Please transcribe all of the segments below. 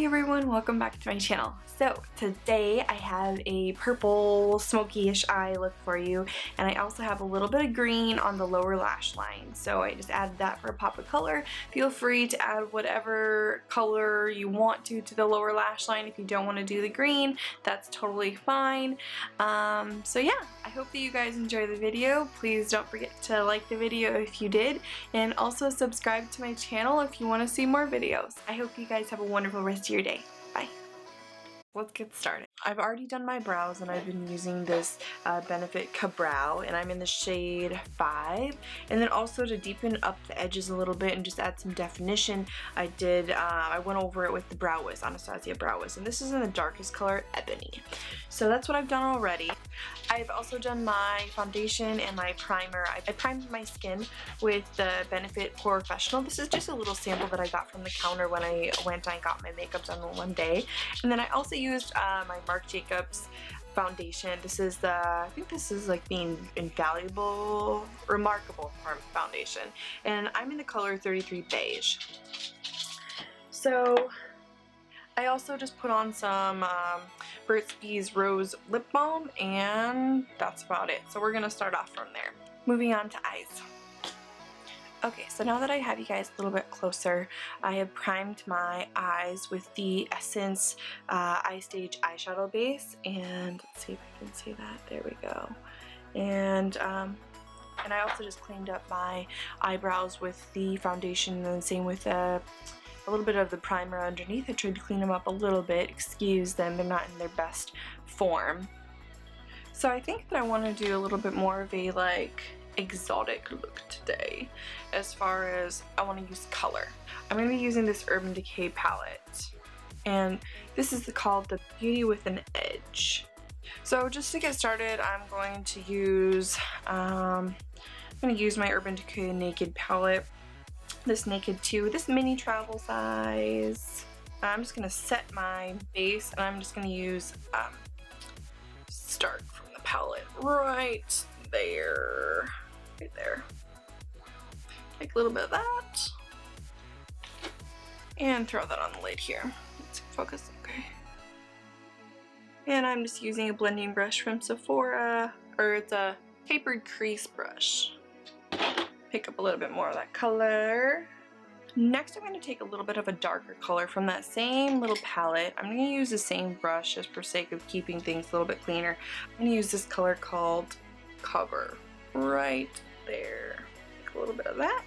Hey everyone, welcome back to my channel. So today I have a purple smoky-ish eye look for you, and I also have a little bit of green on the lower lash line. So I just added that for a pop of color. Feel free to add whatever color you want to the lower lash line. If you don't want to do the green, that's totally fine. So yeah, I hope that you guys enjoy the video. Please don't forget to like the video if you did, and also subscribe to my channel if you want to see more videos. I hope you guys have a wonderful rest of your day. Bye. Let's get started. I've already done my brows and I've been using this Benefit Ka-Brow, and I'm in the shade 5. And then also to deepen up the edges a little bit and just add some definition, I went over it with the Brow Wiz, Anastasia Brow Wiz, and this is in the darkest color, Ebony. So that's what I've done already. I've also done my foundation and my primer. I primed my skin with the Benefit Professional. This is just a little sample that I got from the counter when I went and I got my makeup done one day. And then I also used my Marc Jacobs foundation. This is I think this is like the Remarkable foundation. And I'm in the color 33 Beige. So I also just put on some Burt's Bees Rose Lip Balm, and that's about it. So we're gonna start off from there. Moving on to eyes. Okay, so now that I have you guys a little bit closer, I have primed my eyes with the Essence Eye Stage eyeshadow base, and let's see if I can see that. There we go. And I also just cleaned up my eyebrows with the foundation, and the same with a little bit of the primer underneath. I tried to clean them up a little bit. Excuse them, they're not in their best form. So I think that I want to do a little bit more of a exotic look today, as far as I want to use color. I'm going to be using this Urban Decay palette, and this is called the Beauty with an Edge. So just to get started, I'm going to use my Urban Decay Naked palette. This Naked 2, this mini travel size. I'm just going to set my base, and I'm just going to use start from the palette right there. Right there. Take a little bit of that and throw that on the lid here. Let's focus. Okay. And I'm just using a blending brush from Sephora, or it's a tapered crease brush. Pick up a little bit more of that color. Next, I'm going to take a little bit of a darker color from that same little palette. I'm going to use the same brush just for sake of keeping things a little bit cleaner. I'm going to use this color called Cover right there. Take a little bit of that.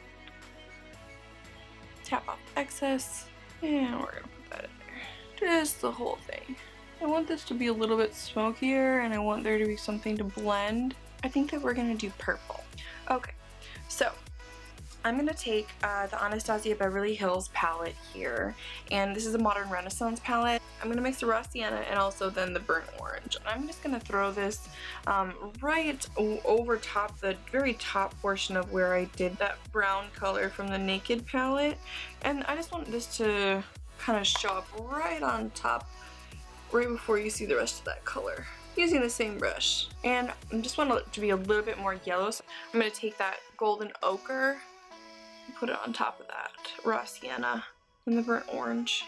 Tap off excess, and we're going to put that in there. Just the whole thing. I want this to be a little bit smokier, and I want there to be something to blend. I think that we're going to do purple. Okay. So, I'm going to take the Anastasia Beverly Hills palette here, and this is a Modern Renaissance palette. I'm going to mix the raw sienna and also then the burnt orange. And I'm just going to throw this right over top, the very top portion of where I did that brown color from the Naked palette. And I just want this to kind of show up right on top, right before you see the rest of that color, using the same brush. And I just want it to be a little bit more yellow, so I'm going to take that golden ochre and put it on top of that raw sienna and the burnt orange.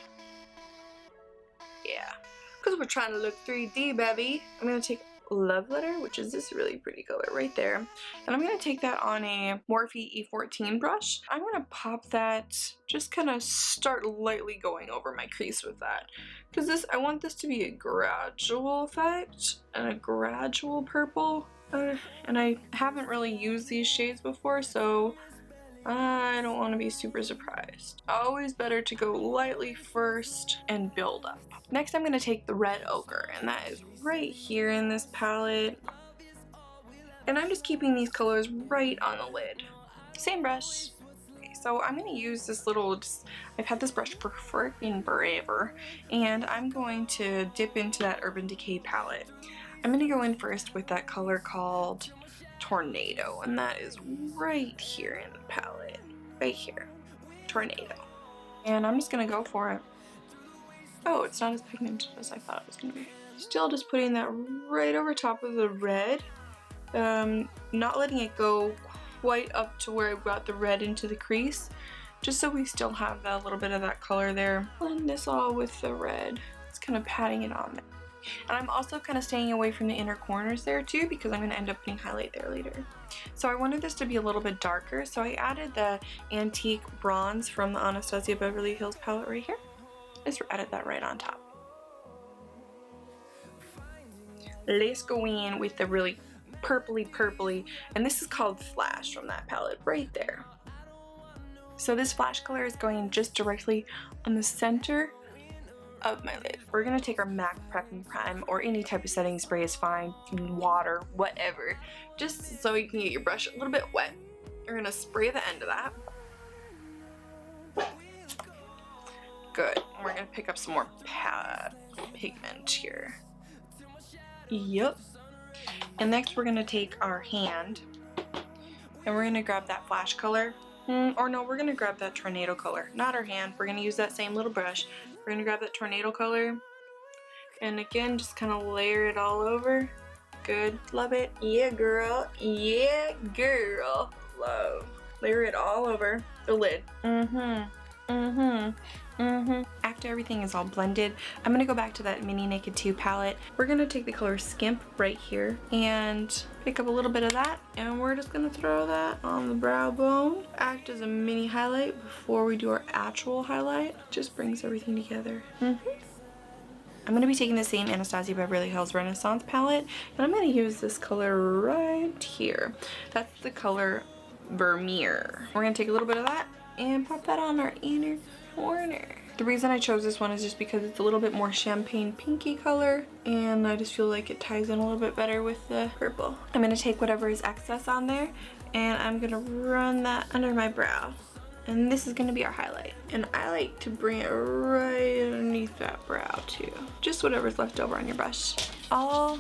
Yeah, because we're trying to look 3D, baby. I'm going to take Love Letter, which is this really pretty color right there, and I'm going to take that on a Morphe E14 brush. I'm going to pop that, just kind of start lightly going over my crease with that, because I want this to be a gradual effect and a gradual purple, and I haven't really used these shades before, so I don't want to be super surprised. Always better to go lightly first and build up. Next, I'm going to take the red ochre, and that is right here in this palette. And I'm just keeping these colors right on the lid. Same brush. Okay, so I'm going to use this little, I've had this brush for freaking forever, and I'm going to dip into that Urban Decay palette. I'm going to go in first with that color called Tornado, and that is right here in the palette. Right here. Tornado. And I'm just going to go for it. Oh, it's not as pigmented as I thought it was going to be. Still just putting that right over top of the red. Not letting it go quite up to where I got the red into the crease. just so we still have that little bit of that color there. Blend this all with the red. It's kind of patting it on there. And I'm also kind of staying away from the inner corners there too, because I'm going to end up putting highlight there later. So I wanted this to be a little bit darker, so I added the antique bronze from the Anastasia Beverly Hills palette right here. Just added that right on top. Let's go in with the really purpley, and this is called Flash from that palette right there. So this flash color is going just directly on the center of my lid. We're gonna take our MAC Prep and Prime, or any type of setting spray is fine, water, whatever, just so you can get your brush a little bit wet. You're gonna spray the end of that. Good. And we're gonna pick up some more pigment here. Yep. And next we're gonna take our hand and we're gonna grab that flash color. Or no, we're gonna grab that tornado color. Not our hand. We're gonna use that same little brush. We're gonna grab that tornado color. And again, just kind of layer it all over. Good. Love it. Yeah, girl. Yeah, girl. Love. Layer it all over the lid. After everything is all blended, I'm gonna go back to that Mini Naked 2 palette. We're gonna take the color Skimp right here and pick up a little bit of that, and we're just gonna throw that on the brow bone. Act as a mini highlight before we do our actual highlight. Just brings everything together. I'm gonna be taking the same Anastasia Beverly Hills Renaissance palette, and I'm gonna use this color right here. That's the color Vermeer. We're gonna take a little bit of that and pop that on our inner corner. The reason I chose this one is just because it's a little bit more champagne pinky color, and I just feel like it ties in a little bit better with the purple. I'm gonna take whatever is excess on there and I'm gonna run that under my brow. And this is gonna be our highlight. And I like to bring it right underneath that brow too. Just whatever's left over on your brush. All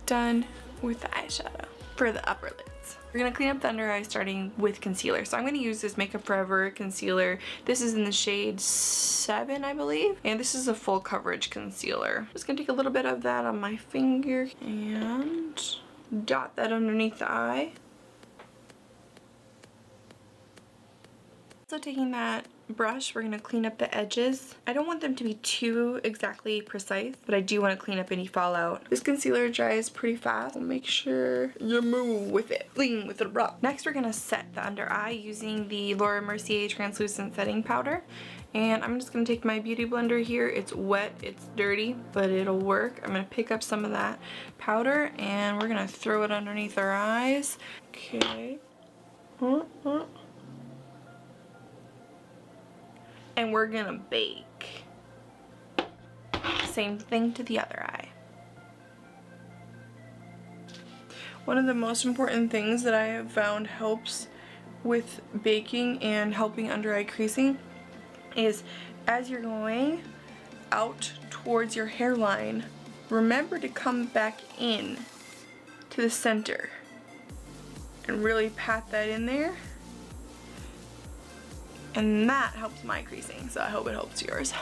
done with the eyeshadow for the upper lids. We're gonna clean up the under eye starting with concealer. So I'm gonna use this Makeup Forever concealer. This is in the shade 7, I believe. And this is a full coverage concealer. Just gonna take a little bit of that on my finger and dot that underneath the eye. Also taking that brush, we're gonna clean up the edges. I don't want them to be too exactly precise, but I do want to clean up any fallout. This concealer dries pretty fast, so make sure you move with it. Clean with it rough. Next, we're gonna set the under eye using the Laura Mercier translucent setting powder. And I'm just gonna take my beauty blender here. It's wet, it's dirty, but it'll work. I'm gonna pick up some of that powder and we're gonna throw it underneath our eyes. Okay. And we're gonna bake. Same thing to the other eye. One of the most important things that I have found helps with baking and helping under eye creasing is as you're going out towards your hairline, remember to come back in to the center and really pat that in there. And that helps my creasing, so I hope it helps yours.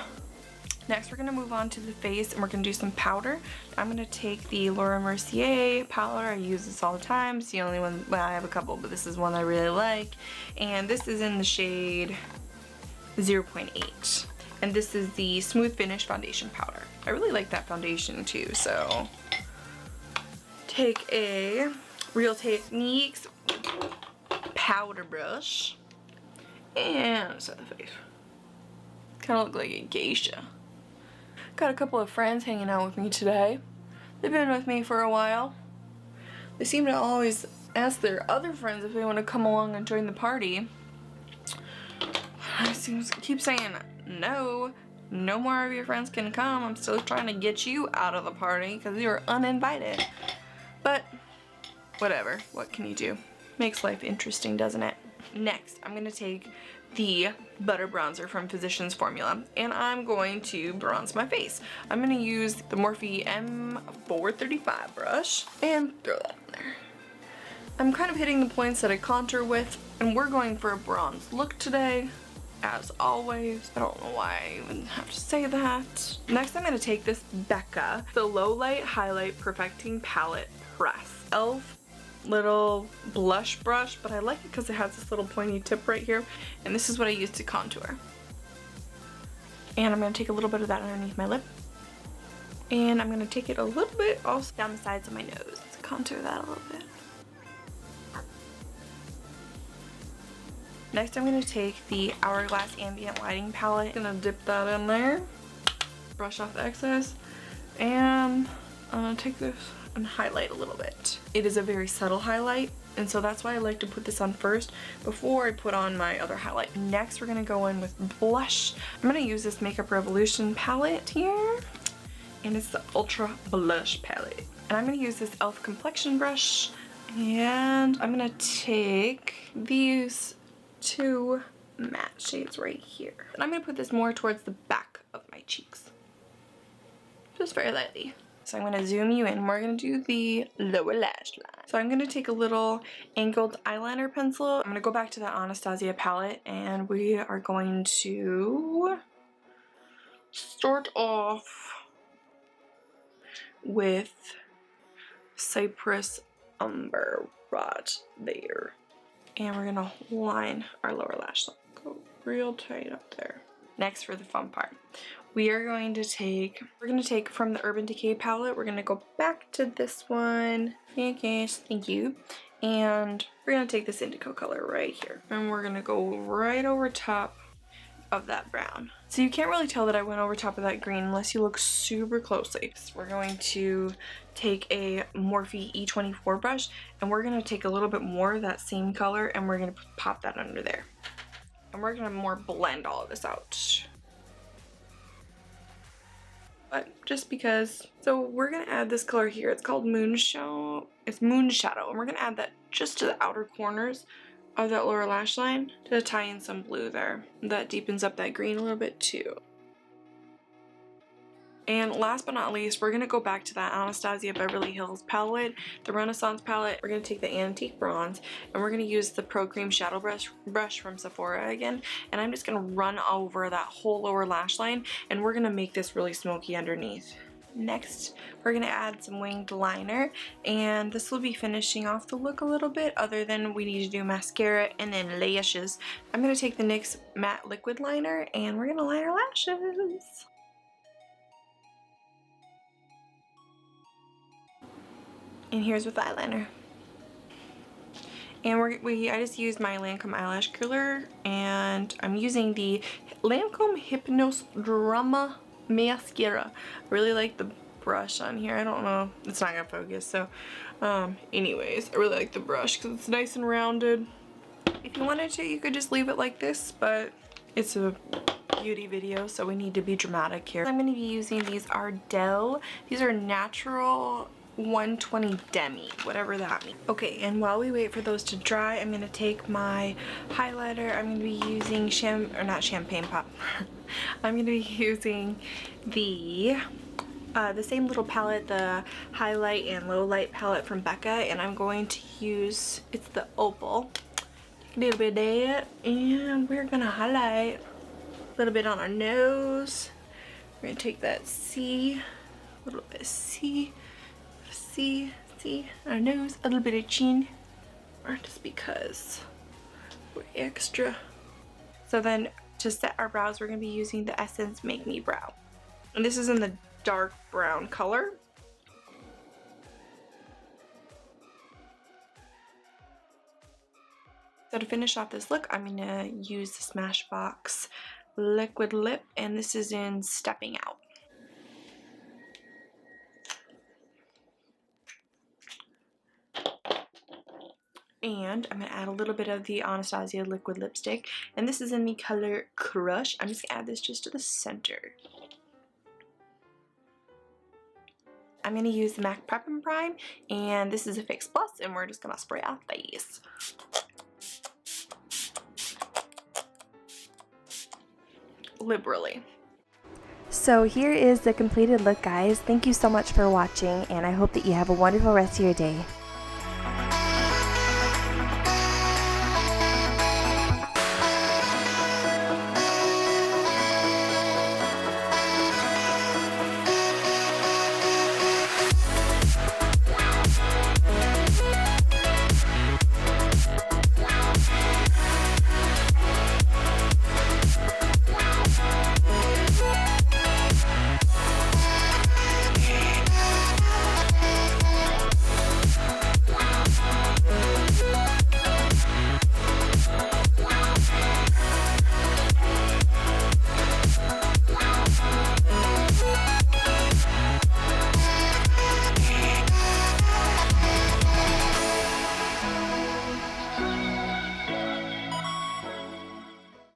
Next, we're gonna move on to the face and we're gonna do some powder. I'm gonna take the Laura Mercier powder. I use this all the time. It's the only one, well, I have a couple, but this is one I really like. And this is in the shade 0.8. And this is the Smooth Finish Foundation powder. I really like that foundation too, so. Take a Real Techniques powder brush. And set the face. Kind of look like a geisha. Got a couple of friends hanging out with me today. They've been with me for a while. They seem to always ask their other friends if they want to come along and join the party. I keep saying, no more of your friends can come. I'm still trying to get you out of the party because you were uninvited. But whatever, what can you do? Makes life interesting, doesn't it? Next, I'm going to take the Butter Bronzer from Physicians Formula and I'm going to bronze my face. I'm going to use the Morphe M435 brush and throw that in there. I'm kind of hitting the points that I contour with, and we're going for a bronze look today, as always. I don't know why I even have to say that. Next, I'm going to take this Becca, the Low Light Highlight Perfecting Palette Press. little blush brush, but I like it because it has this little pointy tip right here, and this is what I use to contour. And I'm going to take a little bit of that underneath my lip, and I'm going to take it a little bit also down the sides of my nose to contour that a little bit. Next, I'm going to take the Hourglass Ambient Lighting palette. I'm going to dip that in there, brush off the excess, and I'm going to take this and highlight a little bit. It is a very subtle highlight, and so that's why I like to put this on first before I put on my other highlight. Next, we're going to go in with blush. I'm going to use this Makeup Revolution palette here, and it's the Ultra Blush palette. And I'm going to use this e.l.f. complexion brush, and I'm going to take these two matte shades right here. And I'm going to put this more towards the back of my cheeks, just very lightly. So I'm going to zoom you in. We're going to do the lower lash line. So I'm going to take a little angled eyeliner pencil. I'm going to go back to that Anastasia palette, and we are going to start off with Cypress Umber right there. And we're gonna line our lower lash line. Go real tight up there. Next, for the fun part, we're gonna take from the Urban Decay palette, we're gonna go back to this one. Okay, thank you. And we're gonna take this indigo color right here. And we're gonna go right over top of that brown. So you can't really tell that I went over top of that green unless you look super closely. So we're going to take a Morphe E24 brush, and we're going to take a little bit more of that same color, and we're going to pop that under there. And we're going to more blend all of this out. But just because. So we're going to add this color here. It's called Moonshadow. It's Moonshadow, and we're going to add that just to the outer corners of that lower lash line to tie in some blue there. That deepens up that green a little bit too. And last but not least, we're gonna go back to that Anastasia Beverly Hills palette, the Renaissance palette. We're gonna take the Antique Bronze, and we're gonna use the Pro Cream Shadow brush from Sephora again, and I'm just gonna run over that whole lower lash line, and we're gonna make this really smoky underneath. Next, we're going to add some winged liner, and this will be finishing off the look a little bit, other than we need to do mascara and then lashes. I'm going to take the NYX matte liquid liner, and we're going to line our lashes. And here's with the eyeliner. And I just used my Lancome eyelash curler, and I'm using the Lancome Hypnose Drama mascara. I really like the brush on here. I don't know, it's not gonna focus, so anyways, I really like the brush because it's nice and rounded. If you wanted to, you could just leave it like this, but it's a beauty video, so we need to be dramatic here. I'm going to be using these Ardell. These are natural 120 demi, whatever that means. Okay, and while we wait for those to dry, I'm going to take my highlighter. I'm going to be using Champagne Pop. I'm going to be using the same little palette, the highlight and low light palette from Becca, and I'm going to use, it's the Opal. Take a little bit of that, and we're going to highlight a little bit on our nose. We're going to take that C, a little bit of C, our nose, a little bit of chin, or just because we're extra. So then to set our brows, we're going to be using the Essence Make Me Brow. And this is in the dark brown color. So to finish off this look, I'm going to use the Smashbox Liquid Lip, and this is in Stepping Out. And I'm going to add a little bit of the Anastasia liquid lipstick, and this is in the color Crush. I'm just going to add this just to the center. I'm going to use the MAC Prep and Prime, and this is a Fix Plus, and we're just going to spray our face. Liberally. So here is the completed look, guys. Thank you so much for watching, and I hope that you have a wonderful rest of your day.